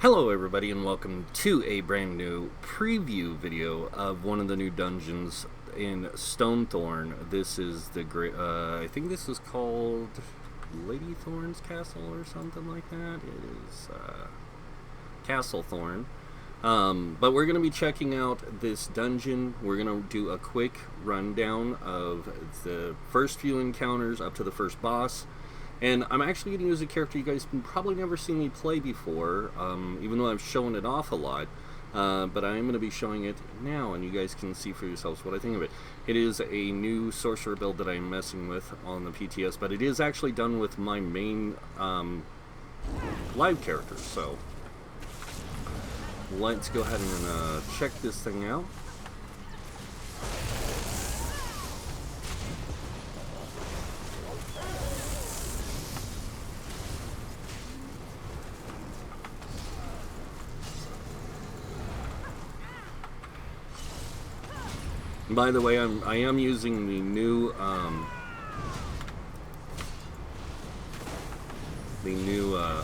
Hello everybody and welcome to a brand new preview video of one of the new dungeons in Thorn. This is the great, I think this is called Lady Thorn's Castle or something like that. It is Castle Thorn. But we're going to be checking out this dungeon. We're going to do a quick rundown of the first few encounters up to the first boss. And I'm actually going to use a character you guys have probably never seen me play before, even though I've shown it off a lot. But I am going to be showing it now, and you guys can see for yourselves what I think of it. It is a new sorcerer build that I'm messing with on the PTS, but it is actually done with my main live character. So let's go ahead and check this thing out. By the way, I am using the new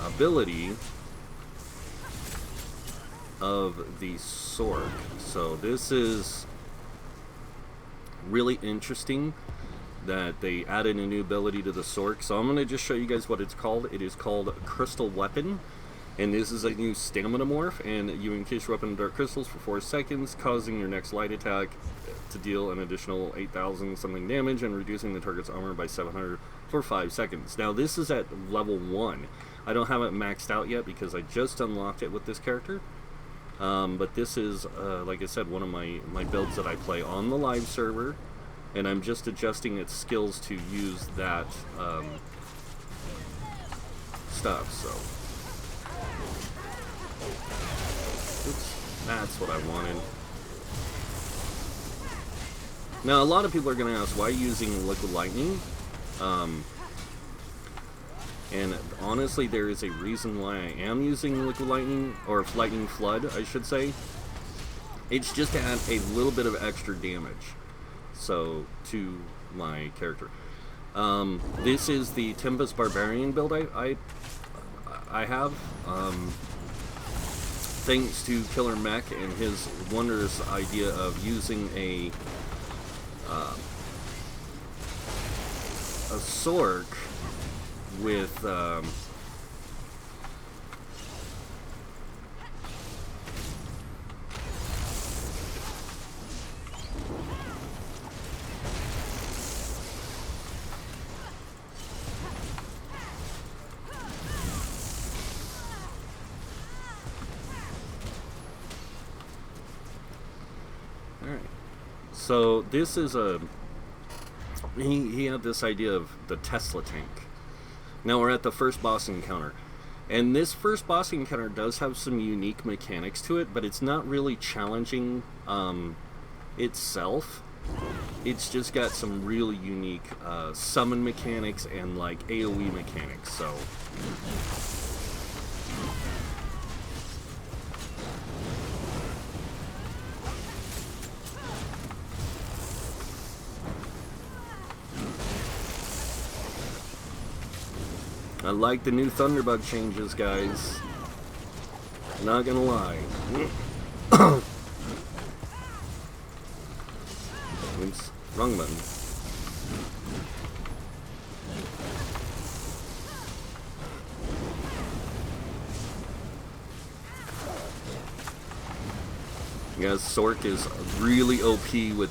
ability of the sword. So this is really interesting that they added a new ability to the sword. So I'm going to just show you guys what it's called. It is called Crystal Weapon. And this is a new stamina morph, and you encase your weapon in dark crystals for 4 seconds, causing your next light attack to deal an additional 8,000 something damage and reducing the target's armor by 700 for 5 seconds. Now this is at level 1. I don't have it maxed out yet because I just unlocked it with this character. But this is, like I said, one of my builds that I play on the live server, and I'm just adjusting its skills to use that stuff, so. Oops, that's what I wanted. Now, a lot of people are going to ask, why are you using liquid lightning? And honestly, there is a reason why I am using liquid lightning, or lightning flood, I should say. It's just to add a little bit of extra damage, so, to my character. This is the Tempest Barbarian build I have. Thanks to Killer Mech and his wondrous idea of using a sword with Alright, so this is he had this idea of the Tesla tank. Now we're at the first boss encounter, and this first boss encounter does have some unique mechanics to it, but it's not really challenging itself. It's just got some really unique summon mechanics and like AoE mechanics, so I like the new Thunderbug changes, guys. Not gonna lie. Oops, wrong button. Guys, Sork is really OP with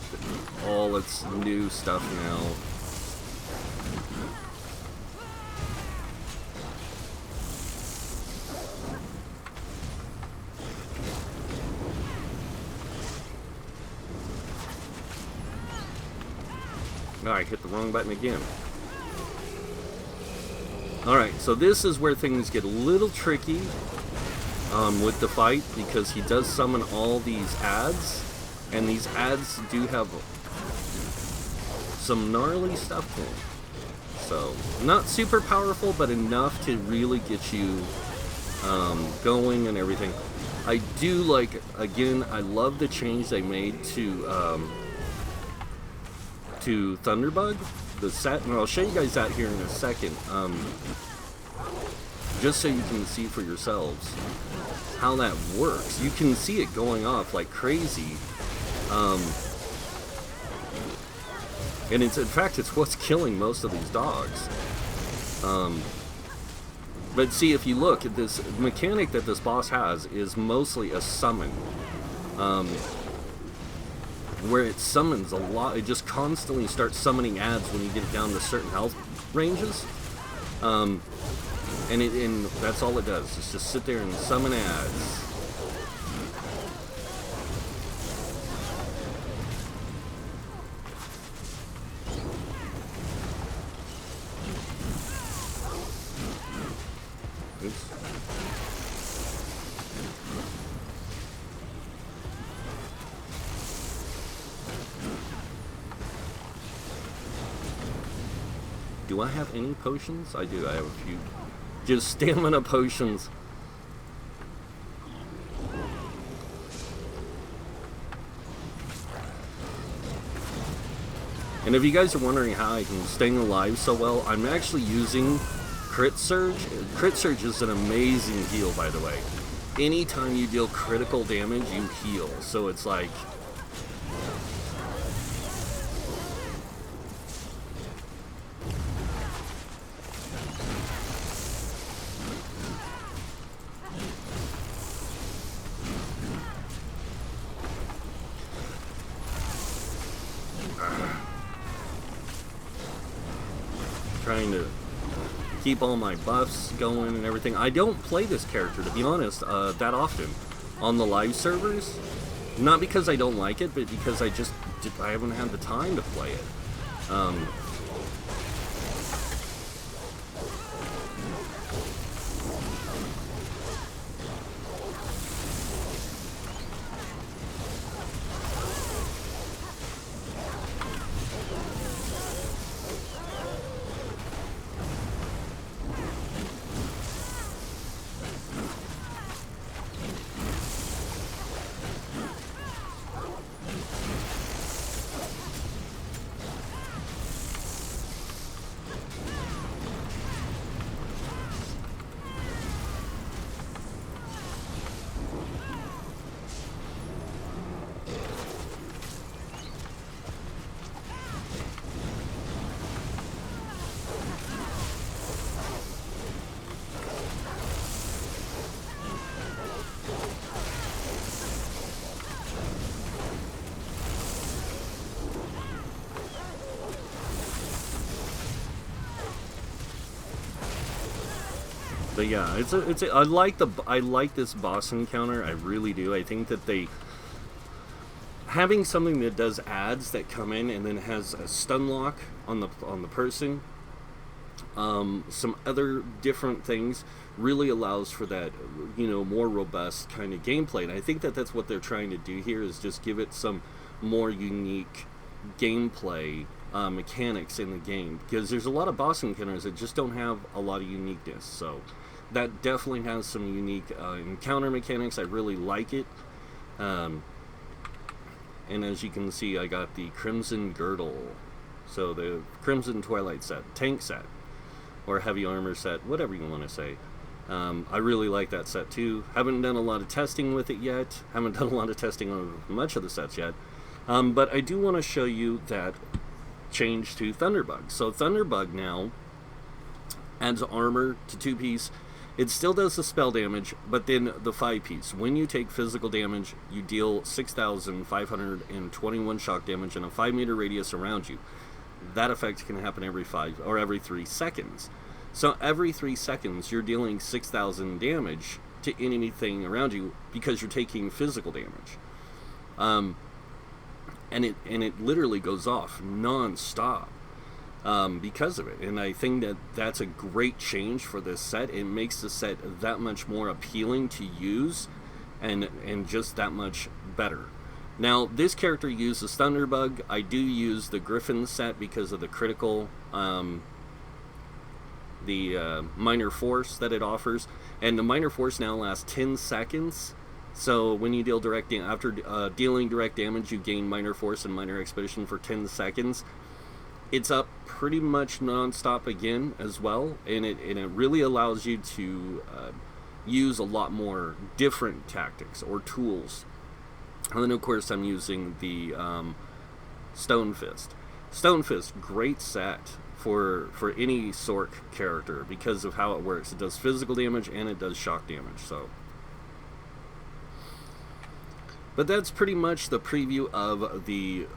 all its new stuff now. I hit the wrong button again. Alright, so this is where things get a little tricky with the fight, because he does summon all these adds, and these adds do have some gnarly stuff to them. So, not super powerful, but enough to really get you going and everything. I do like, again, I love the change they made to Thunderbug, the set, and I'll show you guys that here in a second. just so you can see for yourselves how that works. You can see it going off like crazy. And in fact, it's what's killing most of these dogs. But see, if you look at this mechanic that this boss has is mostly a summon. Where it summons a lot, it just constantly starts summoning ads when you get down to certain health ranges. And that's all it does, is just sit there and summon ads. Oops. Do I have any potions? I do, I have a few. Just stamina potions. And if you guys are wondering how I can stay alive so well, I'm actually using Crit Surge. Crit Surge is an amazing heal, by the way. Anytime you deal critical damage, you heal. So it's like... trying to keep all my buffs going and everything. I don't play this character, to be honest, that often on the live servers. Not because I don't like it, but because I haven't had the time to play it. But yeah, I like this boss encounter. I really do. I think that having something that does ads that come in and then has a stun lock on the person, some other different things, really allows for that, more robust kind of gameplay. And I think that that's what they're trying to do here, is just give it some more unique gameplay mechanics in the game, because there's a lot of boss encounters that just don't have a lot of uniqueness. So that definitely has some unique encounter mechanics. I really like it. And as you can see, I got the Crimson Girdle, so the Crimson Twilight set, tank set, or heavy armor set, whatever you want to say. I really like that set too. Haven't done a lot of testing with it yet. Haven't done a lot of testing on much of the sets yet. But I do want to show you that change to Thunderbug. So Thunderbug now adds armor to 2-piece. It still does the spell damage, but then the 5-piece. When you take physical damage, you deal 6,521 shock damage in a 5-meter radius around you. That effect can happen every 3 seconds. So every 3 seconds, you're dealing 6,000 damage to anything around you because you're taking physical damage. And it literally goes off non-stop because of it. And I think that that's a great change for this set. It makes the set that much more appealing to use and just that much better. Now, this character uses Thunderbug. I do use the Griffin set because of the critical, minor force that it offers. And the minor force now lasts 10 seconds. So when you deal direct after dealing direct damage, you gain minor force and minor expedition for 10 seconds. It's up pretty much non-stop again as well, and it really allows you to use a lot more different tactics or tools. And then of course I'm using the Stone Fist. Stone Fist, great set for any Sorc character because of how it works. It does physical damage and it does shock damage. So, but that's pretty much the preview of the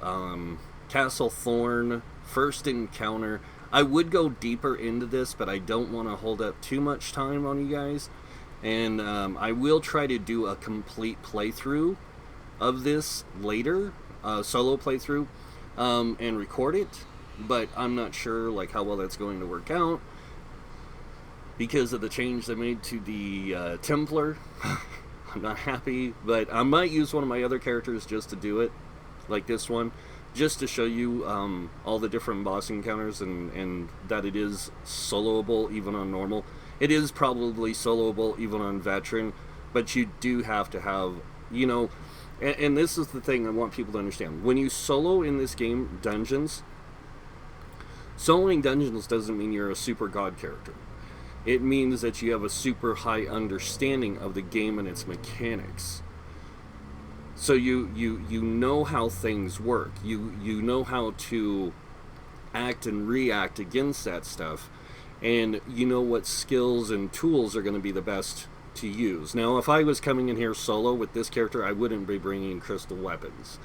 Castle Thorn first encounter. I would go deeper into this, but I don't want to hold up too much time on you guys. And I will try to do a complete playthrough of this later, solo playthrough, and record it. But I'm not sure like how well that's going to work out because of the change they made to the Templar. I'm not happy, but I might use one of my other characters just to do it, like this one, just to show you all the different boss encounters and that it is soloable even on normal. It is probably soloable even on veteran, but you do have to have, you know, and this is the thing I want people to understand. When you solo in this game dungeons, soloing dungeons doesn't mean you're a super god character. It means that you have a super high understanding of the game and its mechanics. So you know how things work. You know how to act and react against that stuff. And you know what skills and tools are going to be the best to use. Now, if I was coming in here solo with this character, I wouldn't be bringing crystal weapons.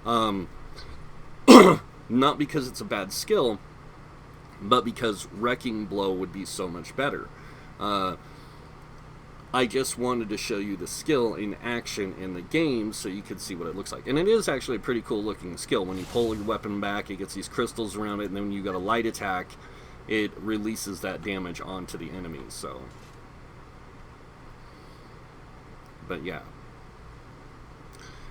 Not because it's a bad skill, but because Wrecking Blow would be so much better. I just wanted to show you the skill in action in the game so you could see what it looks like. And it is actually a pretty cool looking skill. When you pull your weapon back, it gets these crystals around it, and then when you got a light attack, it releases that damage onto the enemies. So, but yeah.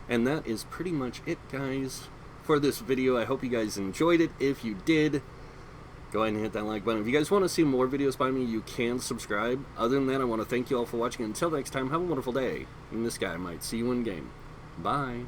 And that is pretty much it, guys, for this video. I hope you guys enjoyed it. If you did, go ahead and hit that like button. If you guys want to see more videos by me, you can subscribe. Other than that, I want to thank you all for watching. Until next time, have a wonderful day. And this guy might see you in game. Bye.